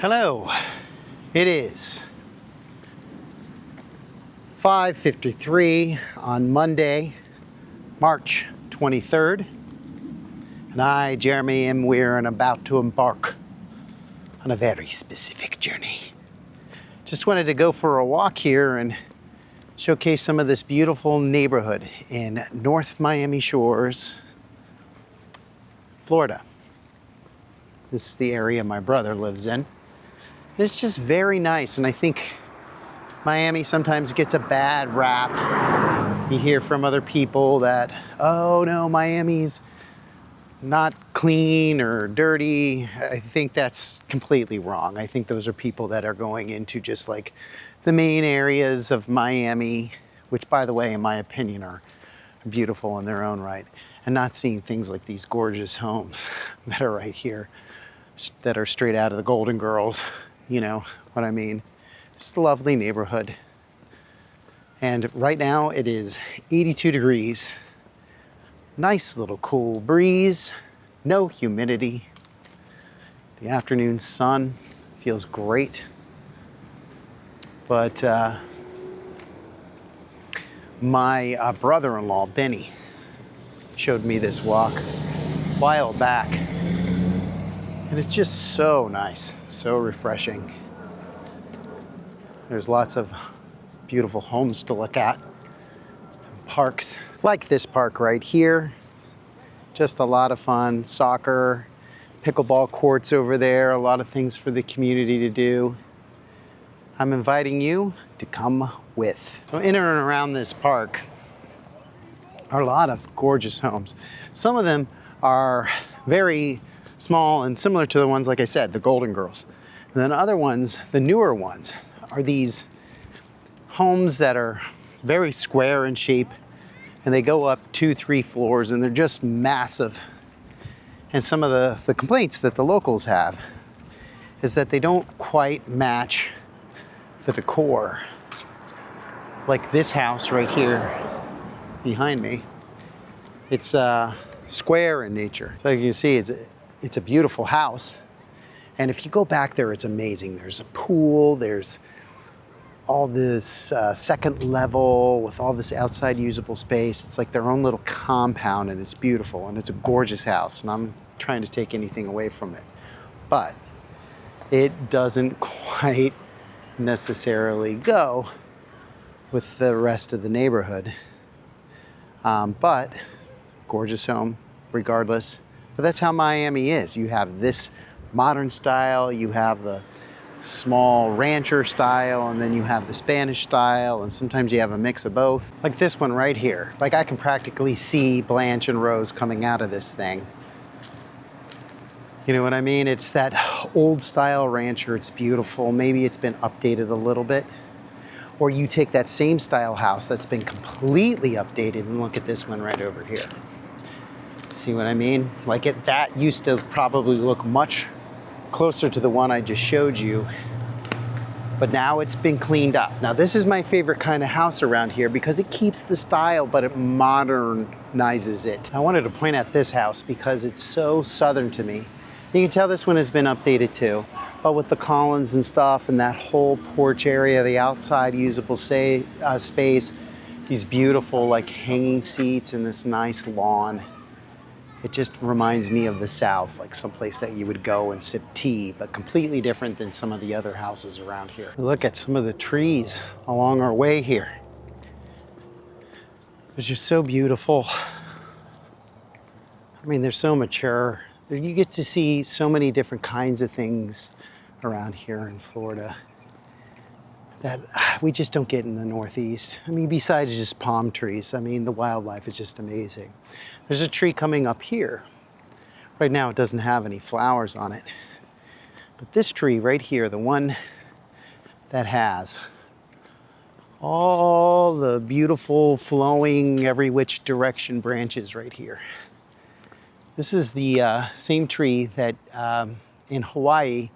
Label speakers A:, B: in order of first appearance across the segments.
A: Hello, it is 5:53 on Monday, March 23rd, and I, Jeremy, am about to embark on a very specific journey. Just wanted to go for a walk here and showcase some of this beautiful neighborhood in North Miami Shores, Florida. This is the area my brother lives in. It's just very nice, and I think Miami sometimes gets a bad rap. You hear from other people that, oh no, Miami's not clean or dirty. I think that's completely wrong. I think those are people that are going into just like the main areas of Miami, which by the way, in my opinion, are beautiful in their own right, and not seeing things like these gorgeous homes that are right here, that are straight out of the Golden Girls. You know what I mean? Just a lovely neighborhood. And right now it is 82 degrees. Nice little cool breeze. No humidity. The afternoon sun feels great. But my brother-in-law, Benny, showed me this walk a while back. And it's just so nice, so refreshing. There's lots of beautiful homes to look at, parks like this park right here. Just a lot of fun, soccer, pickleball courts over there, a lot of things for the community to do. I'm inviting you to come with. So in and around this park are a lot of gorgeous homes. Some of them are very small and similar to the ones, like I said, the Golden Girls. And then other ones, the newer ones, are these homes that are very square in shape, and they go up 2-3 floors, and they're just massive. And some of the complaints that the locals have is that they don't quite match the decor. Like this house right here behind me, it's square in nature. So you can see it's a beautiful house. And if you go back there, it's amazing. There's a pool, there's all this second level with all this outside usable space. It's like their own little compound, and it's beautiful, and it's a gorgeous house, and I'm trying to take anything away from it. But it doesn't quite necessarily go with the rest of the neighborhood. But gorgeous home regardless. But that's how Miami is. You have this modern style, you have the small rancher style, and then you have the Spanish style, and sometimes you have a mix of both. Like this one right here. Like I can practically see Blanche and Rose coming out of this thing. You know what I mean? It's that old style rancher. It's beautiful. Maybe it's been updated a little bit. Or you take that same style house that's been completely updated, and look at this one right over here. See what I mean? Like that used to probably look much closer to the one I just showed you, but now it's been cleaned up. Now this is my favorite kind of house around here because it keeps the style, but it modernizes it. I wanted to point out this house because it's so southern to me. You can tell this one has been updated too, but with the columns and stuff and that whole porch area, the outside usable space, these beautiful like hanging seats and this nice lawn. It just reminds me of the South, like someplace that you would go and sip tea, but completely different than some of the other houses around here. Look at some of the trees along our way here. It's just so beautiful. I mean, they're so mature. You get to see so many different kinds of things around here in Florida that we just don't get in the Northeast. I mean, besides just palm trees, I mean, the wildlife is just amazing. There's a tree coming up here. Right now it doesn't have any flowers on it. But this tree right here, the one that has all the beautiful flowing every which direction branches right here. This is the same tree that in Hawaii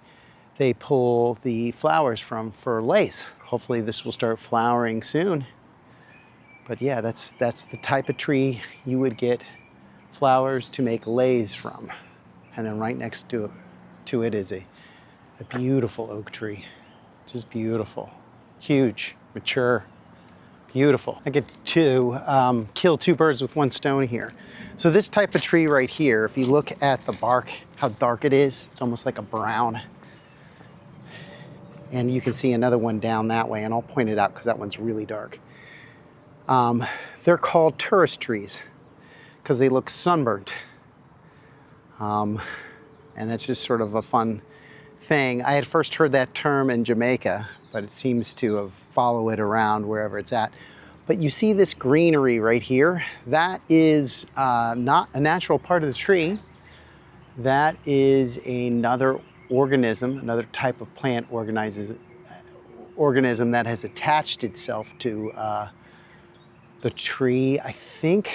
A: they pull the flowers from for lace. Hopefully this will start flowering soon. But yeah, that's the type of tree you would get flowers to make leis from. And then right next to it is a A beautiful oak tree, just beautiful. Huge, mature, beautiful. I get to kill two birds with one stone here. So this type of tree right here, if you look at the bark, how dark it is, it's almost like a brown. And you can see another one down that way, and I'll point it out because that one's really dark. They're called tourist trees because they look sunburnt. And that's just sort of a fun thing. I had first heard that term in Jamaica, but it seems to have followed it around wherever it's at. But you see this greenery right here? That is not a natural part of the tree. That is another organism, another type of plant organism that has attached itself to the tree. I think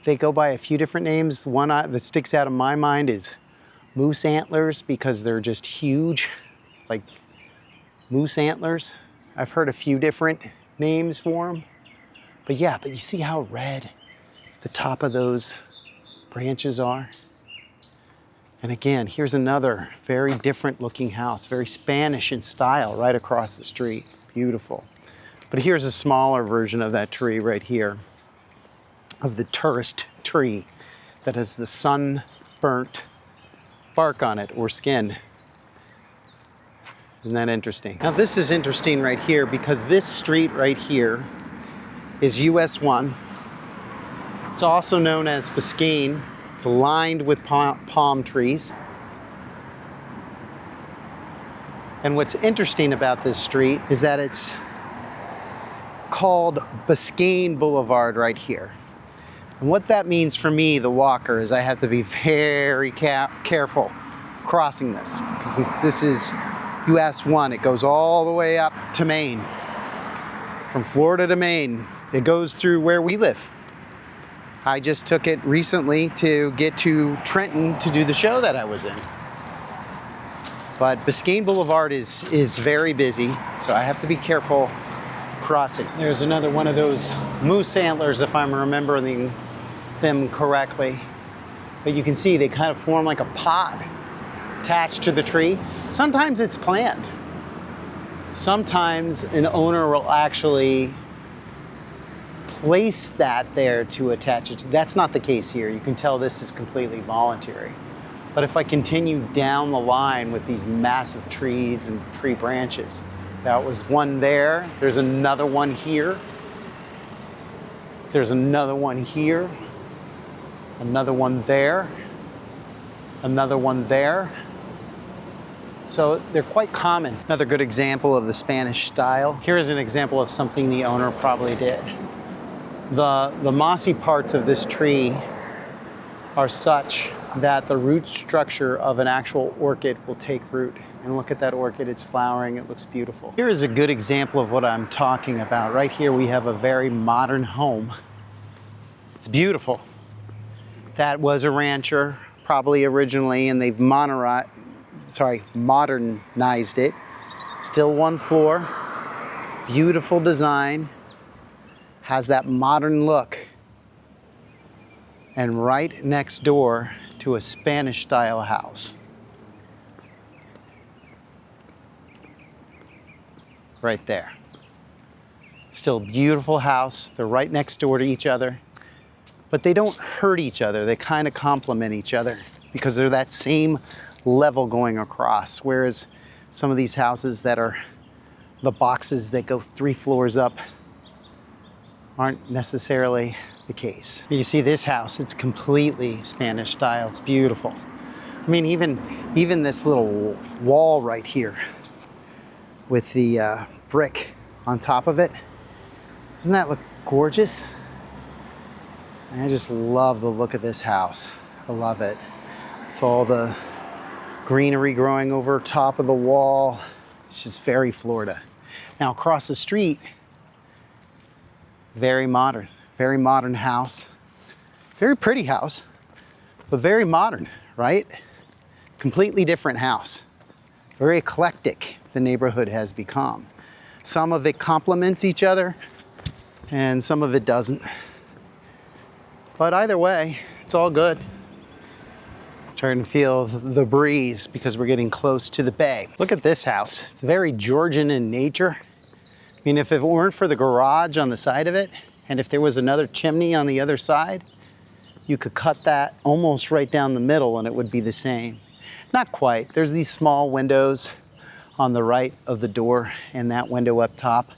A: they go by a few different names. The one that sticks out in my mind is moose antlers because they're just huge, like moose antlers. I've heard a few different names for them. But yeah, but you see how red the top of those branches are? And again, here's another very different looking house, very Spanish in style right across the street. Beautiful. But here's a smaller version of that tree right here, of the tourist tree that has the sun-burnt bark on it or skin. Isn't that interesting? Now this is interesting right here because this street right here is US 1. It's also known as Biscayne. It's lined with palm trees. And what's interesting about this street is that it's called Biscayne Boulevard right here. And what that means for me, the walker, is I have to be very careful crossing this. Because this is US 1. It goes all the way up to Maine. From Florida to Maine. It goes through where we live. I just took it recently to get to Trenton to do the show that I was in. But Biscayne Boulevard is very busy, so I have to be careful crossing. There's another one of those moose antlers, if I'm remembering them correctly. But you can see they kind of form like a pod attached to the tree. Sometimes it's planned. Sometimes an owner will actually place that there to attach it. That's not the case here. You can tell this is completely voluntary. But if I continue down the line with these massive trees and tree branches, that was one there. There's another one here. There's another one here. Another one there. Another one there. So they're quite common. Another good example of the Spanish style. Here is an example of something the owner probably did. The mossy parts of this tree are such that the root structure of an actual orchid will take root. And look at that orchid, it's flowering, it looks beautiful. Here is a good example of what I'm talking about. Right here we have a very modern home. It's beautiful. That was a rancher, probably originally, and they've modernized it. Still one floor, beautiful design, has that modern look. And right next door to a Spanish style house. Right there. Still a beautiful house. They're right next door to each other, but they don't hurt each other. They kind of complement each other because they're that same level going across. Whereas some of these houses that are the boxes that go 3 floors up aren't necessarily the case. You see this house, it's completely Spanish style. It's beautiful. I mean, even this little wall right here with the brick on top of it. Doesn't that look gorgeous? I just love the look of this house. I love it. With all the greenery growing over top of the wall. It's just very Florida. Now across the street, very modern house. Very pretty house, but very modern, right? Completely different house. Very eclectic, the neighborhood has become. Some of it complements each other, and some of it doesn't. But either way, it's all good. Starting to feel the breeze because we're getting close to the bay. Look at this house. It's very Georgian in nature. I mean, if it weren't for the garage on the side of it, and if there was another chimney on the other side, you could cut that almost right down the middle and it would be the same. Not quite. There's these small windows on the right of the door and that window up top.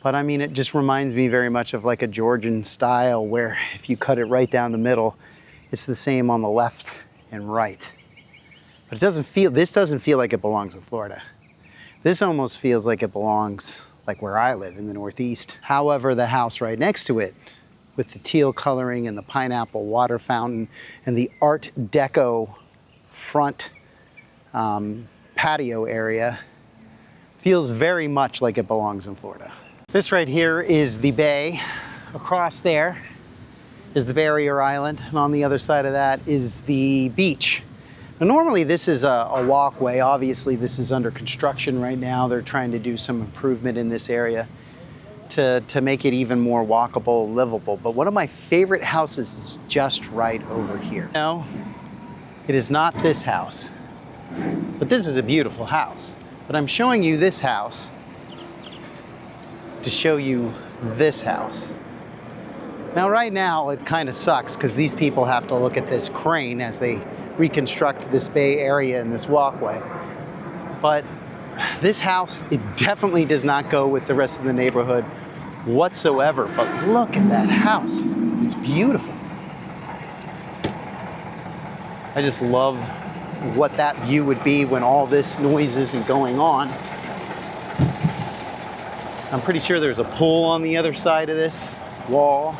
A: But I mean, it just reminds me very much of like a Georgian style where if you cut it right down the middle, it's the same on the left and right. But this doesn't feel like it belongs in Florida. This almost feels like it belongs like where I live in the Northeast. However, the house right next to it with the teal coloring and the pineapple water fountain and the Art Deco front patio area feels very much like it belongs in Florida. This right here is the bay. Across there is the barrier island, and on the other side of that is the beach. Now, normally this is a walkway. Obviously this is under construction right now. They're trying to do some improvement in this area to make it even more walkable, livable. But one of my favorite houses is just right over here. No, it is not this house, but this is a beautiful house. But I'm showing you this house to show you this house. Now right now it kind of sucks because these people have to look at this crane as they reconstruct this bay area and this walkway. But this house, it definitely does not go with the rest of the neighborhood whatsoever. But look at that house. It's beautiful. I just love what that view would be when all this noise isn't going on. I'm pretty sure there's a pool on the other side of this wall.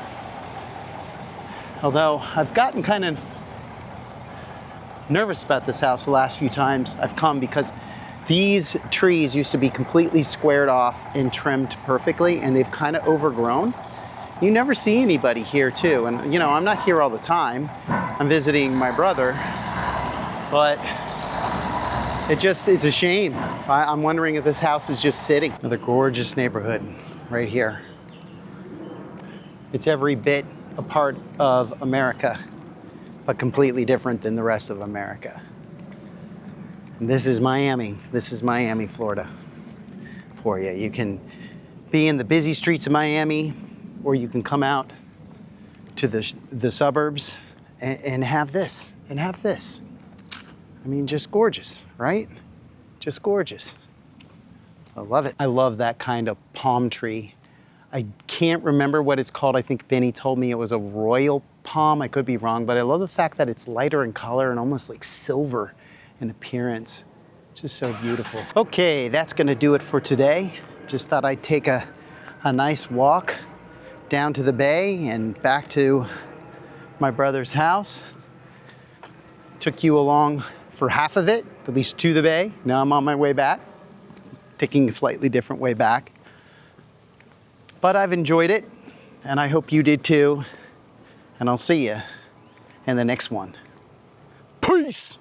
A: Although I've gotten kind of nervous about this house the last few times I've come because these trees used to be completely squared off and trimmed perfectly, and they've kind of overgrown. You never see anybody here too. And you know, I'm not here all the time. I'm visiting my brother, but it's a shame. I'm wondering if this house is just sitting. Another gorgeous neighborhood right here. It's every bit a part of America, but completely different than the rest of America. And this is Miami. This is Miami, Florida for you. You can be in the busy streets of Miami, or you can come out to the suburbs and have this, and have this. I mean, just gorgeous, right? Just gorgeous. I love it. I love that kind of palm tree. I can't remember what it's called. I think Benny told me it was a royal palm. I could be wrong, but I love the fact that it's lighter in color and almost like silver in appearance. It's just so beautiful. Okay, that's gonna do it for today. Just thought I'd take a nice walk down to the bay and back to my brother's house. Took you along for half of it, at least to the bay. Now I'm on my way back, taking a slightly different way back. But I've enjoyed it, and I hope you did too. And I'll see you in the next one. Peace!